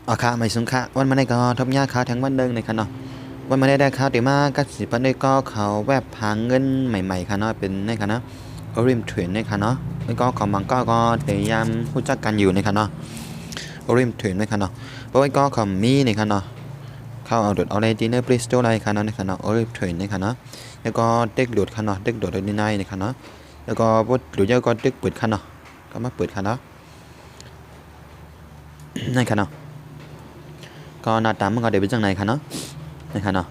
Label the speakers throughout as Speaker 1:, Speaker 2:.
Speaker 1: อ๋อค่ะไม่สงค่ะวันมาได้ก็ทบยาเขาทั้งวันเดิงในค่ะเนาะวันมาได้ข่าวตีมาก็สิปันได้ก็เขาแวบหาเงินใหม่ๆค่ะเนาะเป็นในค่ะเนาะก็ริมเทรนในค่ะเนาะแล้วก็ของบางก็พยายามรู้จักกันอยู่ในค่ะเนาะก็ริมเทรนในค่ะเนาะเพราะว่าก็เขามีในค่ะเนาะเข้าเอาโดดเอาอะไรดีเนอร์บริสโตอะไรค่ะเนาะในค่ะเนาะก็ริมเทรนในค่ะเนาะแล้วก็เด็กโดดค่ะเนาะเด็กโดดในในค่ะเนาะแล้วก็บดหรือเยอะก็เด็กเปิดค่ะเนาะก็มาเปิดค่ะเนาะในค่ะเนาะก็หน้าตามันก็เดี๋ยวเป็นจังไหนค่ะเนาะในค่ะเนาะ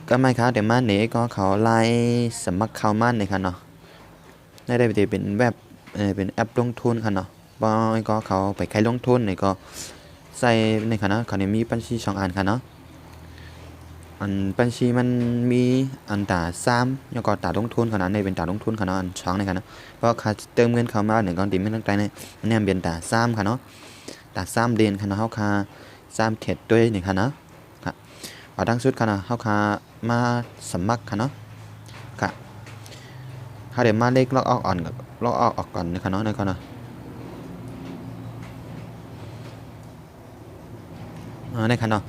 Speaker 1: ก็ไม่ครับแต่มาเนี่ยก็เขาไล่สมัครเข้ามาในค่ะเนาะได้เป็นแบบเป็นแอปลงทุนค่ะเนาะบอยก็เขาไปใครลงทุนเนี่ยก็ใส่ในค่ะเนาะเขาเนี่ยมีบัญชีช่องอันค่ะเนาะอันบัญชีมันมีอันตาซ้ำแล้วก็ตาลงทุนค่ะเนาะในเป็นตาลงทุนค่ะเนาะอันช่องในค่ะเนาะเพราะเขาเติมเงินเข้ามาหนึ่งก้อนตีไม่ตั้งใจเนี่ยเนี่ยเป็นตาซ้ำค่ะเนาะตาซ้ำเด่นค่ะเนาะเขาค่าซ้ำเท็ดด้วยนี่ค่ะเนาะค่ะพอทั้งสุดค่ะเนาะเขาค่ามาสมัครค่ะเนาะค่ะเขาเดี๋ยวมาเล็กล็อกออกอ่อนกับล็อกออกก่อนนะคะเนาะในก่อนเนาะในค่ะเนาะ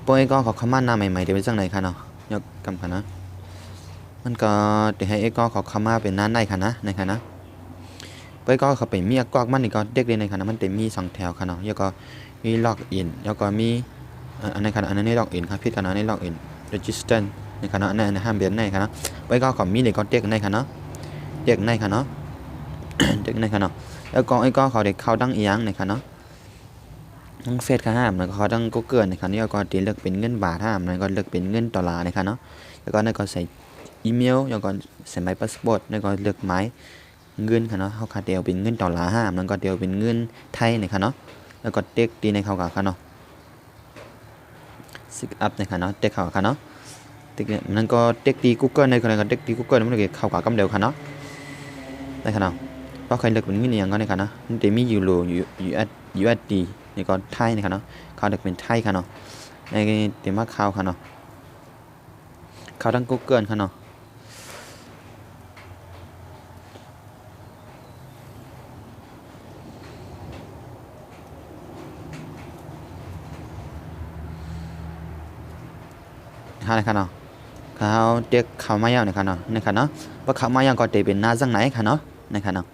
Speaker 1: โปรยก็ขอคำมั่นหน้าใหม่ๆเดี๋ยวเป็นจังไหนค่ะเนาะยกกำค่ะนะมันก็เดี๋ยวให้เอ็กก็ขอคำมาเป็นนั้นได้ค่ะนะในค่ะนะโปรยก็เขาไปมีกอกมันนี่ก็เด็กเลยในค่ะนะมันเต็มมีสองแถวค่ะเนาะแล้วก็มีล็อกอินแล้วก็มีอันนี้ค่ะอันนี้ล็อกอินครับพี่กันนะนี่ล็อกอิน register ในค่ะเนาะอันนี้ห้ามเบียนในค่ะนะโปรยก็ขอมีนี่ก็เด็กในค่ะเนาะเด็กในค่ะเนาะเด็กในค่ะเนาะแล้วก็ไอ้ก็เขาเด็กเขาดังอีหยังในค่ะเนาะ ทั้งเฟซก็ห้ามแล้วก็เขาทั้งกูเกิลนะครับนี่ก็ตีเลือกเป็นเงินบาทห้ามแล้วก็เลือกเป็นเงินดอลลาร์นะครับเนาะแล้วก็นั่นก็ใส่อีเมลแล้วก็ใส่หมายพาสปอร์ตแล้วก็เลือกหมายเงินค่ะเนาะเขาคาเดียวเป็นเงินดอลลาร์ห้ามแล้วก็เดียวเป็นเงินไทยนะครับเนาะแล้วก็เด็กตีในเขากับเขาเนาะซิกอัพนะครับเนาะเด็กเขากับเขาเนาะเด็กนั่นก็เด็กตีกูเกิลในคนนั้นก็เด็กตีกูเกิลมันก็เข้ากับกำเดียวค่ะเนาะนะครับเนาะเพราะใครเลือกเป็นเงินอย่างก็นะครับเนาะมันจะมียูโรUSD นี่ก็ไทยนะครับเนาะเขาเลือกเป็นไทยค่ะเนาะในเต็มมาข่าวค่ะเนาะข่าวทั้ง Google ค่ะเนาะฮะนะครับเนาะข่าวเด็กข่าวมาอย่างนะครับเนาะนะครับเนาะเพราะข่าวมาอย่างก็จะเป็นหน้าจังไหนค่ะเนาะนะครับเนาะ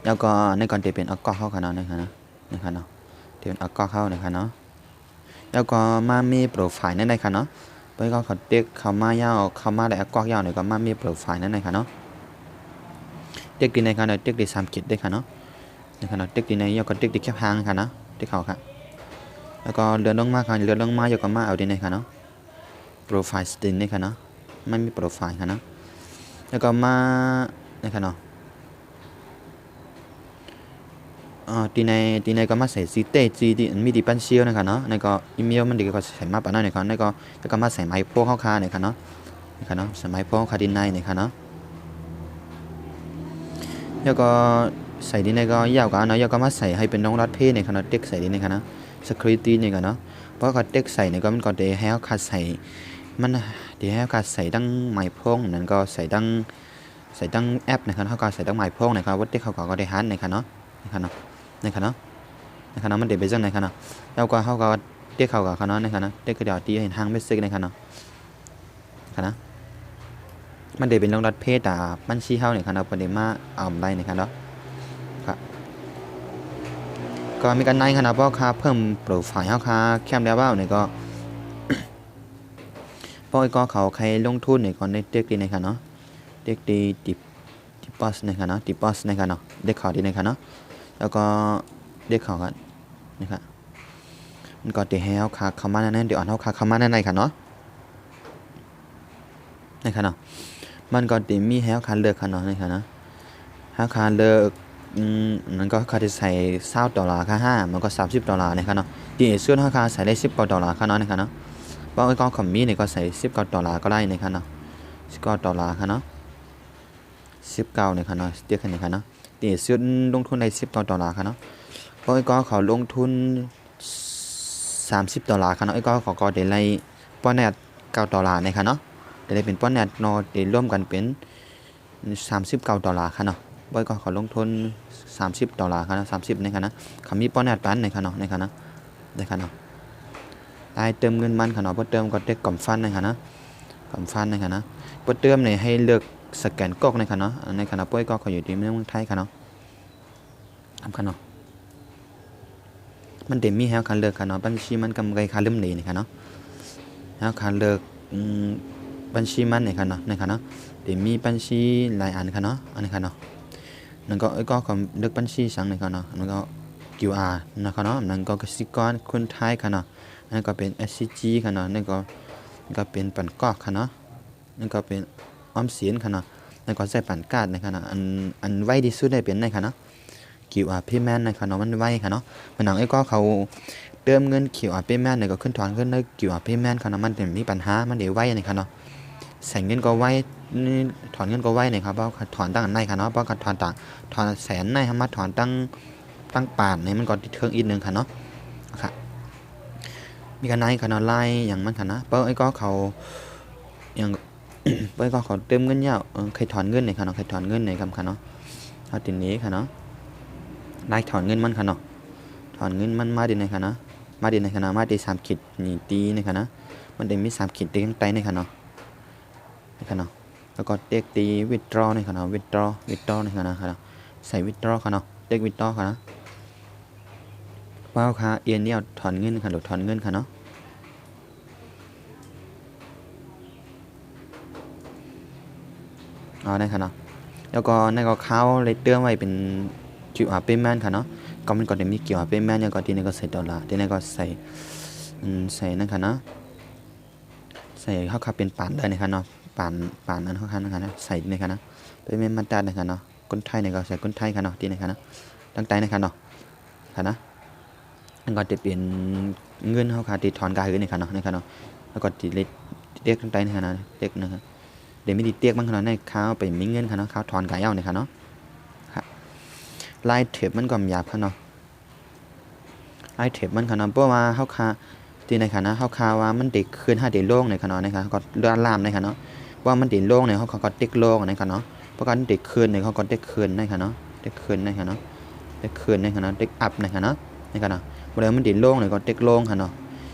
Speaker 1: แล้วก็ในก่อนจะเป็นอักกอเข้าค่ะเนาะนะครับเนาะนะครับเนาะจะเป็นอักกอเข้านะครับเนาะแล้วก็มามีโปรไฟล์นั่นเลยค่ะเนาะไปก็เขาเด็กข่าวมาอย่างข่าวมาได้อักกอยาวเนี่ยก็มามีโปรไฟล์นั่นเลยค่ะเนาะเด็กดีในค่ะเนาะเด็กดี30ได้ค่ะเนาะนะครับเนาะเด็กดีในยก็เด็กดีแค่พางค่ะเนาะเด็กเขาค่ะแล้วก็เลื่อนลงมาค่ะเลื่อนลงมาอยู่ก็มาเอาดีในค่ะเนาะโปรไฟล์สตินนี่ค่ะเนาะไม่มีโปรไฟล์ค่ะเนาะแล้วก็มานี่ค่ะเนาะทีในก็มาใส่ซีเต้จีดีมีดีปันเชียวนะคะเนาะในก็อีเมลมันดีก็ใส่มาปะนั่นนี่ค่ะในก็แล้วก็มาใส่ไมโครเข้าค่านี่ค่ะเนาะนี่ค่ะเนาะใส่ไมโครค่าดินในนี่ค่ะเนาะแล้วก็ใส่ดีในก็ยาวกว่าเนาะแล้วก็มาใส่ให้เป็นน้องรัดเพศนี่ค่ะเนาะเด็กใส่ดีในค่ะเนาะ security นี่ค่ะเนาะเพราะก็เด็กใส่นี่ก็มันก็ได้ให้ค่าใส่มันดีให้ค่าใส่ดังไมโครนั่นก็ใส่ดังแอปนะครับเขาก็ใส่ดังไมโครนะครับว่าเด็กเขาก็ได้หันนี่ค่ะเนาะนี่ค่ะเนาะนี่ค่ะเนาะนี่ค่ะเนาะมันเด็กไปจังไหนค่ะเนาะแล้วก็เขาก็เด็กเขาก็ค่ะเนาะนี่ค่ะเนาะเด็กก็เดี๋ยวตีเห็นห้างไม่ซึกนี่ค่ะเนาะค่ะเนาะมันเด็กเป็นรองรับเพศบัญชีเฮานี่ค่ะเนาะประเด็นมาเอาได้นี่ค่ะเนาะครับก็มีการในค่ะเนาะเพราะค่าเพิ่มโปรไฟล์เฮาค่าแคมแล้วนี่ก็เพราะก็เขาใครลงทุนนี่ก่อนเด็กดีนี่ค่ะเนาะเด็กดีดิปอสนี่ค่ะเนาะดิปอสนี่ค่ะเนาะเด็กเขาดีนี่ค่ะเนาะแล้วก็เด็กเขากันนี่ค่ะมันก็ตีให้เฮาค่าเข้ามานั่นเดี๋ยวอ่อนเฮาค่าเข้ามาในค่ะเนาะนี่ค่ะเนาะมันก็ตีมีให้เฮาค่าเลือกค่ะเนาะนี่ค่ะเนาะเฮาค่าเลือกมันก็ค่าที่ใส่$20ค่า5มันก็$30นี่ค่ะเนาะที่ส่วนเฮาค่าใส่ได้$19ค่ะเนาะนี่ค่ะเนาะเพราะไอ้ก็คอมมี่นี่ก็ใส่$19ก็ได้นี่ค่ะเนาะ$19ค่ะเนาะ19นี่ค่ะเนาะเดี๋ยวคันนี้ค่ะเนาะที่ส่วนลงทุนได้$19ค่ะเนาะเพราะไอ้ก็เขาลงทุน$30ค่ะเนาะไอ้ก็เขาก็ได้ไล่ป้อนแนต$9นี่ค่ะเนาะได้เป็นป้อนแนตเนาะได้ร่วมกันเป็น$39ค่ะเนาะบ่ก็เขาลงทุน$30ค่ะเนาะ30นี่ค่ะนะเขามีป้อนแนตปันนี่ค่ะเนาะนี่ค่ะนะ นะคะเนาะไล่เติมเงินมันค่ะเนาะพอเติมก็เด็กกล่อมฟันนะคะนะกล่อมฟันนะคะนะพอเติมเนี่ยให้เลือกสแกนก๊อกนะคะเนาะในขณะป้วยก็เขาอยู่ที่เมืองไทยค่ะเนาะทำค่ะเนาะมันเต็มมีแฮวคันเลือกค่ะเนาะบัญชีมันกำไรค่าลืมหนีนะคะเนาะแฮวคันเลือกบัญชีมันเนี่ยค่ะเนาะนะคะเนาะเต็มมีบัญชีหลายอันค่ะเนาะอันนี้ค่ะเนาะนั่นก็ก็เลือกบัญชีสั่งนะคะเนาะนั่นก็ QR นะคะเนาะนั่นก็กสิกรคนไทยค่ะเนาะนั่นก็เป็น SCG ค่ะเนาะนั่นก็เป็นปันกอกค่ะเนาะนั่นก็เป็นออมสินค่ะเนาะนั่นก็ใส่ปันกาดนะคะเนาะอันไวที่สุดได้เป็นไหนค่ะเนาะ QR payment นะคะเนาะมันไวค่ะเนาะมันหนังก็เขาเติมเงิน QR payment เนี่ยก็ขึ้นถอนขึ้นได้ QR payment ค่ะเนาะมันมีปัญหามันได้ไวนะคะเนาะใส่เงินก็ไวถอนเงินก็ไวเนี่ยครับเพราะถอนตั้งอันไหนค่ะเนาะเพราะถอนต่างถอนแสนในมาถอนตั้งปานเนี่ยมันก็ติดเครื่องอีกนึงค่ะเนาะค่ะมีกันไหนค่ะเนาะไล่อย่างมันค่ะนะเพราะก็เขาอย่าง เพราะก็เขาเติมเงินยาวเคยถอนเงินเนี่ยค่ะเนาะเคยถอนเงินเนี่ยครับค่ะเนาะเอาทีนี้ค่ะเนาะได้ถอนเงินมันค่ะเนาะถอนเงินมันมาดีในค่ะเนาะมาดีในค่ะเนาะมาดี3 ขีดนี่ตีในค่ะเนาะมันได้มี3 ขีดตีข้างใต้ในค่ะเนาะในค่ะเนาะแล้วก็เด็กตี withdraw ในค่ะเนาะ withdraw ในค่ะเนาะใส่ withdraw ค่ะเนาะเด็ก withdraw ค่ะเนาะเป้าค่ะเอียนเนี่ยถอนเงินค่ะหรือถอนเงินค่ะเนาะเอาได้ค่ะเนาะแล้วก็ในก็เขาเลยเตือนไว้เป็น QR payment ค่ะเนาะก็มันก็จะมี QR payment แล้วก็ที่นี่ก็ใส่ดอลลาร์ที่นี่ก็ใส่นั่นค่ะเนาะใส่เข้าค่ะเป็นปานได้นะคะเนาะปานนั้นเข้าค่ะนะคะนะใส่ในค่ะนะเป็นเมนมันตานะคะเนาะคนไทยเนี่ยก็ใส่คนไทยค่ะเนาะที่นี่ค่ะนะตั้งใจนะคะเนาะค่ะนะมันก็จะเป็นเงินเข้าค่ะที่ถอนกายขึ้นในค่ะเนาะในค่ะเนาะแล้วก็ติเรียกตั้งใจนะคะนะเรียกนะคะเดี๋ยวไม่ติเตียกบ้างขนาดในข้าวไปมีเงินค่ะเนาะข้าวถอนกายเอาเนี่ยค่ะเนาะค่ะลายเทปมันก็หยาบค่ะเนาะลายเทปมันค่ะเนาะเพราะว่าเข้าค่ะที่ในค่ะนะเข้าค่ะว่ามันเด็กคืน5 เด็กโล่งในค่ะเนาะในค่ะก็เลื่อนลามในค่ะเนาะว่ามันเด็กโล่งเนี่ยเขาก็เด็กโล่งในค่ะเนาะเพราะการเด็กคืนเนี่ยเขาก็เด็กคืนในค่ะเนาะเด็กคืนในค่ะเนาะเด็กคืนในค่ะเนาะเด็กอัพในค่ะเนาะในค่ะเนาะเวลามันเด็กโล่งเนี่ยก็เด็กโล่งค่ะเนาะ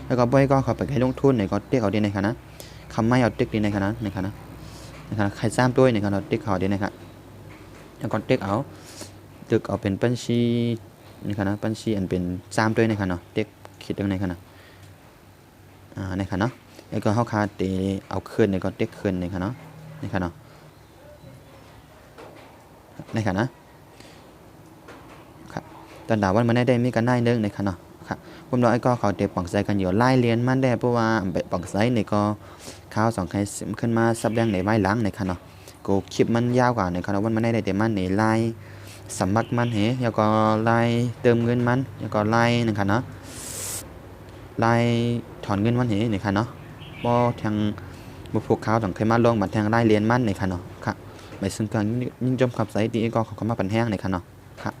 Speaker 1: แล้วก็บ่อยก็เขาไปให้ลงทุนเนี่ยก็เด็กเอาดีในค่ะนะคำไม่เอาเด็กดีในค่ะนะในค่ะนะนะครับใครสร้างด้วยนะครับเราติ๊กเขาดีนะครับแล้วก็ติ๊กเอาตึกเอาเป็นบัญชีนะครับนะบัญชีอันเป็นสร้างด้วยนะครับเนาะติ๊กคิดตรงไหนครับเนาะนะครับเนาะแล้วก็เขาคาเตเอาคืนเนี่ยก็ติ๊กคืนนะครับเนาะนะครับเนาะนะครับนะครับตอนดาววันมันได้มีกันได้เนื่องนะครับเนาะครับผมรอไอ้ก็เขาเตะปักใจกันอยู่ไล่เลี้ยนมันได้เพราะว่าปักใจเนี่ยก็ข้าว2 ใครขึ้นมาซับแดงในใบหลังในค่ะเนาะกูคลิปมันยาวกว่าในค่ะวันมันได้แต่มันในไล่สมัครมันแล้วก็ไล่เติมเงินมันแล้วก็ไล่นะคะเนาะไล่ถอนเงินมันในค่ะเนาะบ่ทางบุพข้าวต้องเคยมาลงบัดทางไล่เรียนมันในค่ะเนาะค่ะไปซึ่งการยิ่งจมขับใส่ดีก็เขามาปันแห้งในค่ะเนาะ